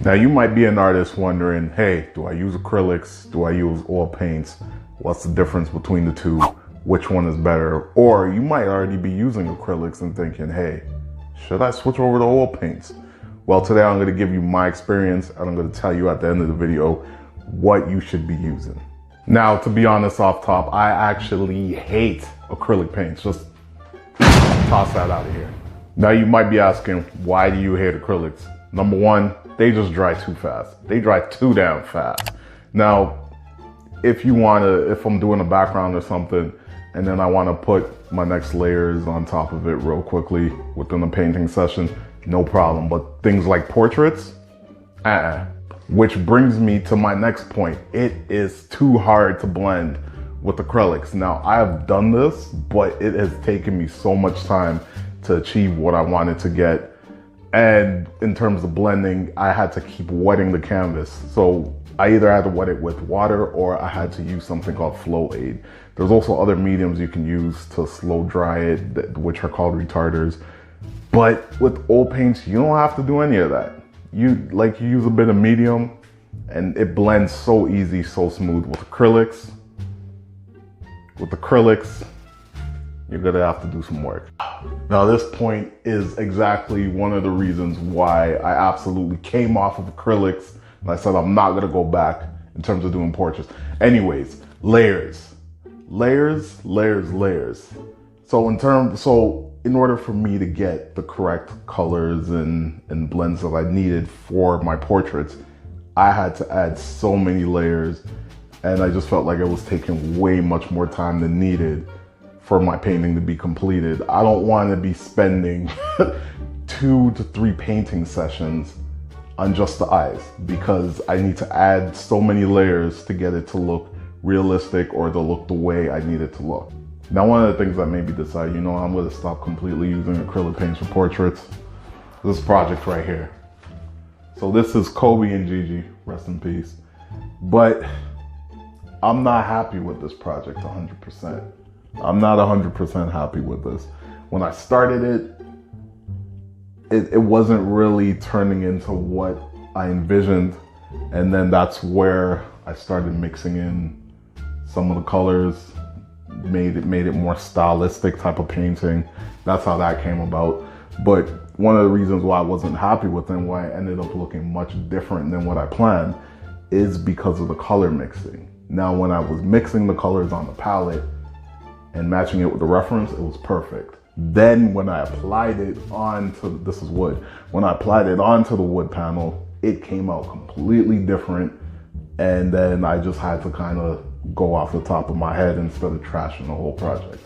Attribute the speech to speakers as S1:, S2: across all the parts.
S1: Now you might be an artist wondering, hey, do I use acrylics? Do I use oil paints? What's the difference between the two? Which one is better? Or you might already be using acrylics and thinking, hey, should I switch over to oil paints? Well, today I'm going to give you my experience and I'm going to tell you at the end of the video what you should be using. Now, to be honest off top, I actually hate acrylic paints. Just toss that out of here. Now you might be asking, why do you hate acrylics? Number one, they just dry too fast. They dry too damn fast. Now, if I'm doing a background or something, and then I want to put my next layers on top of it real quickly within a painting session, no problem. But things like portraits, Which brings me to my next point. It is too hard to blend with acrylics. Now, I have done this, but it has taken me so much time to achieve what I wanted to get. And in terms of blending, I had to keep wetting the canvas. So I either had to wet it with water or I had to use something called flow aid. There's also other mediums you can use to slow dry it, which are called retarders. But with oil paints, you don't have to do any of that. You use a bit of medium and it blends so easy, so smooth. With acrylics, you're gonna have to do some work. Now this point is exactly one of the reasons why I absolutely came off of acrylics and I said I'm not gonna go back in terms of doing portraits. Anyways, layers. So in order for me to get the correct colors and blends that I needed for my portraits, I had to add so many layers and I just felt like it was taking way much more time than needed for my painting to be completed. I don't want to be spending 2 to 3 painting sessions on just the eyes because I need to add so many layers to get it to look realistic or to look the way I need it to look. Now, one of the things that made me decide, I'm going to stop completely using acrylic paints for portraits, this project right here. So this is Kobe and Gigi, rest in peace. But I'm not happy with this project 100%. I'm not 100% happy with this. When I started it wasn't really turning into what I envisioned. And then that's where I started mixing in some of the colors, made it more stylistic type of painting. That's how that came about. But one of the reasons why I wasn't happy with it and why I ended up looking much different than what I planned is because of the color mixing. Now, when I was mixing the colors on the palette and matching it with the reference, it was perfect. Then when I applied it onto, this is wood, when I applied it onto the wood panel, it came out completely different. And then I just had to kind of go off the top of my head instead of trashing the whole project.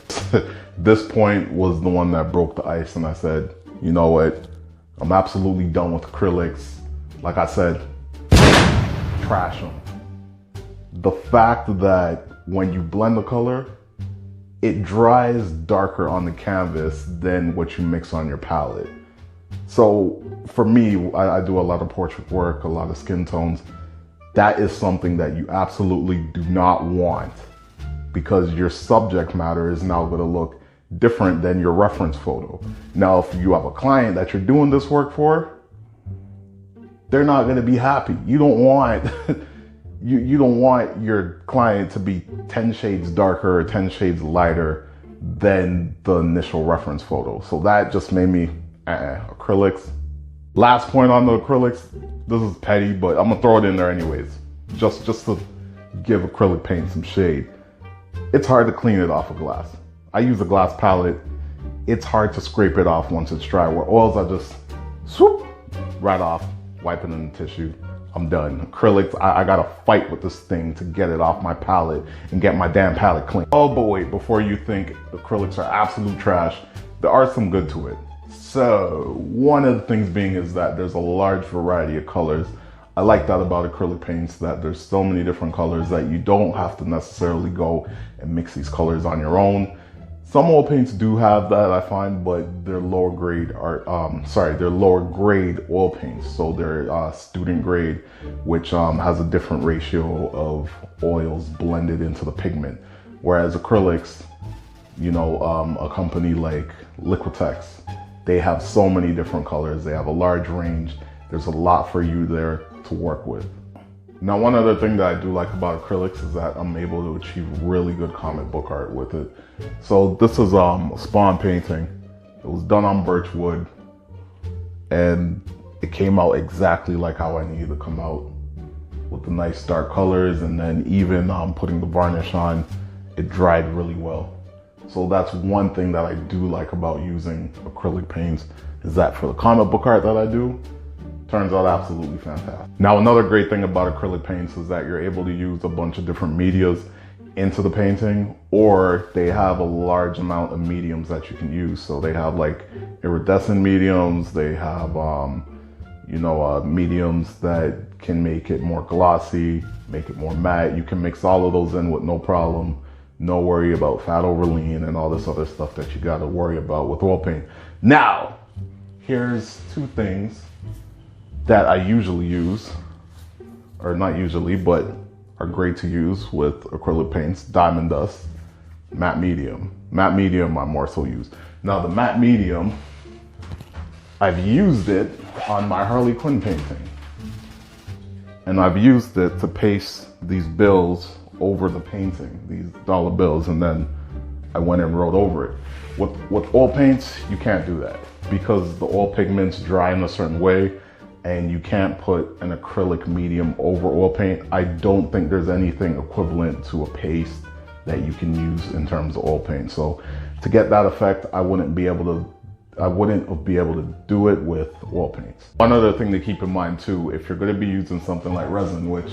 S1: This point was the one that broke the ice and I said, you know what? I'm absolutely done with acrylics. Like I said, trash them. The fact that when you blend the color, it dries darker on the canvas than what you mix on your palette. So for me, I do a lot of portrait work, a lot of skin tones. That is something that you absolutely do not want because your subject matter is now going to look different than your reference photo. Now, if you have a client that you're doing this work for, they're not going to be happy. You don't want you don't want your client to be 10 shades darker or 10 shades lighter than the initial reference photo. So that just made me acrylics. Last point on the acrylics, this is petty, but I'm gonna throw it in there anyways, just to give acrylic paint some shade. It's hard to clean it off of glass. I use a glass palette. It's hard to scrape it off once it's dry. Where oils, I just swoop right off, wipe it in the tissue. I'm done. Acrylics, I gotta fight with this thing to get it off my palette and get my damn palette clean. Oh, but wait, before you think acrylics are absolute trash, there are some good to it. So one of the things being is that there's a large variety of colors. I like that about acrylic paints, that there's so many different colors that you don't have to necessarily go and mix these colors on your own. Some oil paints do have that, I find, but they're lower grade oil paints. So they're student grade, which has a different ratio of oils blended into the pigment. Whereas acrylics, a company like Liquitex, they have so many different colors. They have a large range There's a lot for you there to work with. Now, one other thing that I do like about acrylics is that I'm able to achieve really good comic book art with it. So this is a Spawn painting. It was done on birch wood, and it came out exactly like how I needed to come out, with the nice dark colors, and then even putting the varnish on, it dried really well. So that's one thing that I do like about using acrylic paints, is that for the comic book art that I do, turns out absolutely fantastic. Now, another great thing about acrylic paints is that you're able to use a bunch of different medias into the painting, or they have a large amount of mediums that you can use. So they have like iridescent mediums, they have mediums that can make it more glossy, make it more matte. You can mix all of those in with no problem. No worry about fat over lean and all this other stuff that you gotta worry about with oil paint. Now, here's two things that I usually use, or not usually, but are great to use with acrylic paints: diamond dust, matte medium. Matte medium I more so use. Now the matte medium, I've used it on my Harley Quinn painting. And I've used it to paste these bills over the painting, these dollar bills, and then I went and wrote over it. With oil paints, you can't do that because the oil pigments dry in a certain way, and you can't put an acrylic medium over oil paint. I don't think there's anything equivalent to a paste that you can use in terms of oil paint. So to get that effect, I wouldn't be able to do it with oil paints. One other thing to keep in mind too, if you're going to be using something like resin, which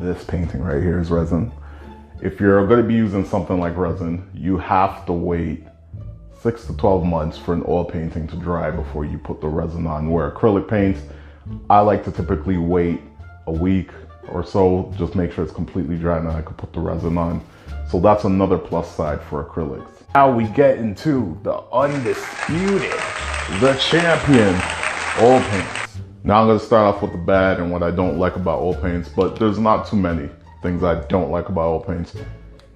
S1: this painting right here is resin. If you're going to be using something like resin, you have to wait 6 to 12 months for an oil painting to dry before you put the resin on. Where acrylic paints, I like to typically wait a week or so, just make sure it's completely dry, and then I can put the resin on. So that's another plus side for acrylics. Now we get into the undisputed, the champion, oil paints. Now I'm going to start off with the bad and what I don't like about oil paints, but there's not too many things I don't like about oil paints.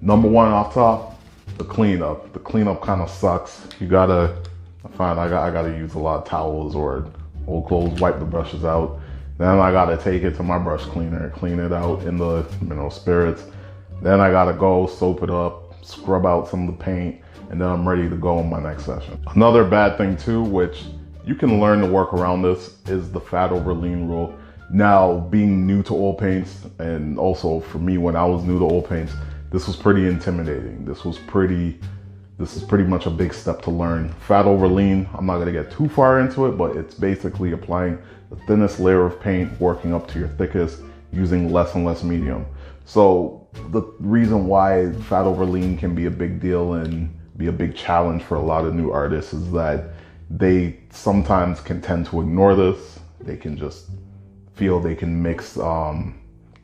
S1: Number one off top, the cleanup. The cleanup kind of sucks. I gotta use a lot of towels or old clothes, wipe the brushes out. Then I gotta take it to my brush cleaner, clean it out in the mineral spirits. Then I gotta go soap it up, scrub out some of the paint, and then I'm ready to go on my next session. Another bad thing too, which you can learn to work around this, is the fat over lean rule. Now, being new to oil paints, and also for me when I was new to oil paints, this was pretty intimidating. This is pretty much a big step to learn. Fat over lean, I'm not gonna get too far into it, but it's basically applying the thinnest layer of paint, working up to your thickest, using less and less medium. So the reason why fat over lean can be a big deal and be a big challenge for a lot of new artists is that they sometimes can tend to ignore this. They can just feel they can mix the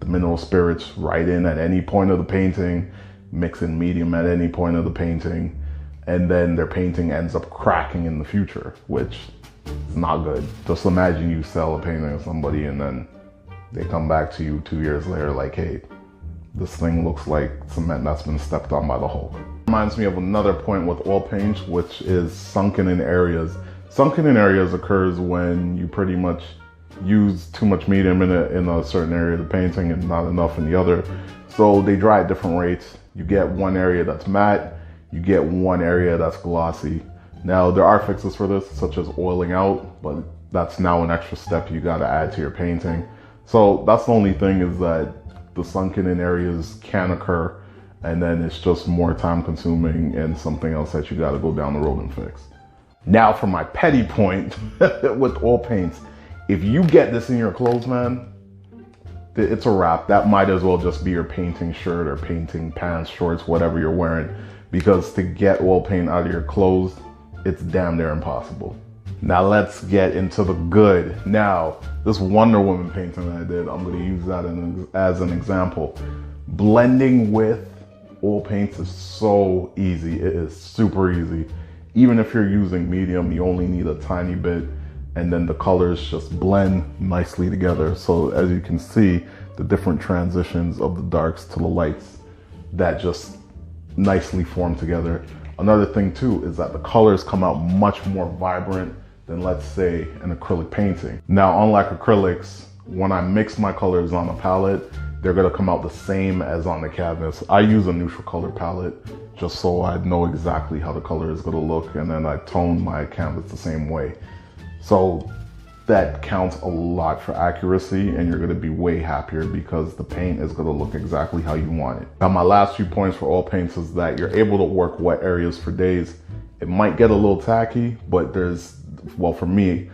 S1: mineral spirits right in at any point of the painting, mix in medium at any point of the painting, and then their painting ends up cracking in the future, which is not good. Just imagine you sell a painting to somebody and then they come back to you 2 years later like, hey, this thing looks like cement that's been stepped on by the Hulk. Reminds me of another point with oil paints, which is sunken in areas. Sunken in areas occurs when you pretty much use too much medium in a certain area of the painting and not enough in the other. So they dry at different rates. You get one area that's matte, you get one area that's glossy. Now there are fixes for this, such as oiling out, but that's now an extra step you gotta add to your painting. So that's the only thing, is that the sunken in areas can occur, and then it's just more time consuming and something else that you gotta go down the road and fix. Now for my petty point with oil paints. If you get this in your clothes, man, it's a wrap. That might as well just be your painting shirt or painting pants, shorts, whatever you're wearing, because to get oil paint out of your clothes, it's damn near impossible. Now let's get into the good. Now, this Wonder Woman painting that I did, I'm gonna use that as an example. Blending with oil paints is so easy. It is super easy. Even if you're using medium, you only need a tiny bit, and then the colors just blend nicely together. So as you can see, the different transitions of the darks to the lights that just nicely form together. Another thing too is that the colors come out much more vibrant than, let's say, an acrylic painting. Now, unlike acrylics, when I mix my colors on a palette, they're gonna come out the same as on the canvas. I use a neutral color palette just so I know exactly how the color is gonna look, and then I tone my canvas the same way. So that counts a lot for accuracy, and you're gonna be way happier because the paint is gonna look exactly how you want it. Now, my last few points for oil paints is that you're able to work wet areas for days. It might get a little tacky, but well, for me,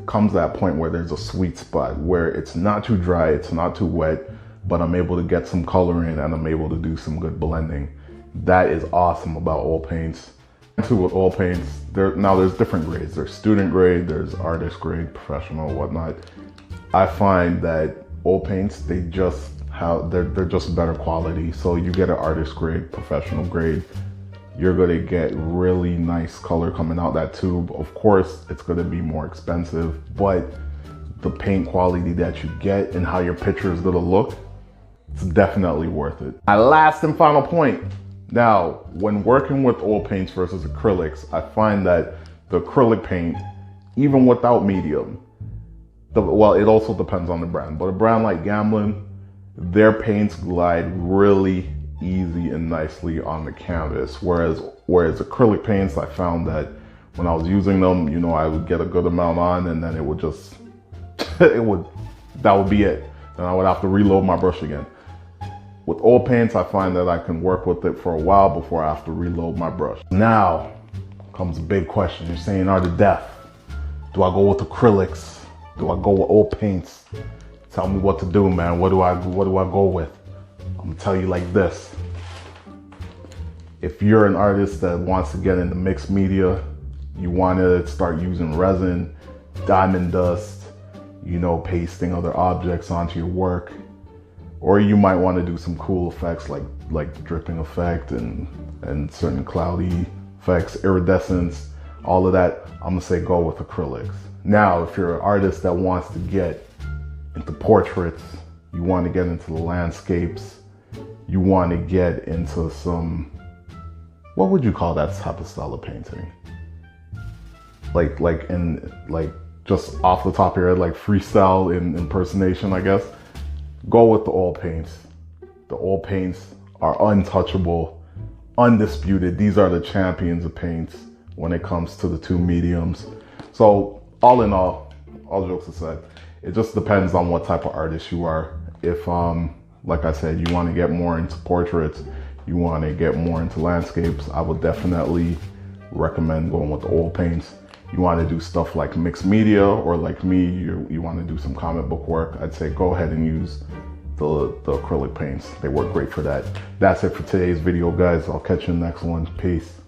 S1: comes that point where there's a sweet spot where it's not too dry, it's not too wet, but I'm able to get some color in and I'm able to do some good blending. That is awesome about oil paints. Too, with oil paints, there's different grades. There's student grade, there's artist grade, professional, whatnot. I find that oil paints, they're just better quality. So you get an artist grade, professional grade, you're gonna get really nice color coming out that tube. Of course, it's gonna be more expensive, but the paint quality that you get and how your picture is gonna look, it's definitely worth it. My last and final point. Now, when working with oil paints versus acrylics, I find that the acrylic paint, even without medium, well, it also depends on the brand, but a brand like Gamblin, their paints glide really easy and nicely on the canvas. Whereas acrylic paints, I found that when I was using them, you know, I would get a good amount on and then it would just, that would be it. Then I would have to reload my brush again. With oil paints, I find that I can work with it for a while before I have to reload my brush. Now comes a big question. You're saying, Art of Death, do I go with acrylics? Do I go with oil paints? Tell me what to do, man. What do I go with? I'm gonna tell you like this. If you're an artist that wants to get into mixed media, you want to start using resin, diamond dust, you know, pasting other objects onto your work, or you might want to do some cool effects like the dripping effect and certain cloudy effects, iridescence, all of that, I'm gonna say go with acrylics. Now, if you're an artist that wants to get into portraits, you want to get into the landscapes, you want to get into some, what would you call that type of style of painting? Like just off the top of your head, like freestyle impersonation, I guess. Go with the oil paints. The oil paints are untouchable, undisputed. These are the champions of paints when it comes to the two mediums. So all in all jokes aside, it just depends on what type of artist you are. If, like I said, you want to get more into portraits, you want to get more into landscapes, I would definitely recommend going with the oil paints. You want to do stuff like mixed media, or like me, you want to do some comic book work, I'd say go ahead and use the acrylic paints. They work great for that. That's it for today's video, guys. I'll catch you in the next one. Peace.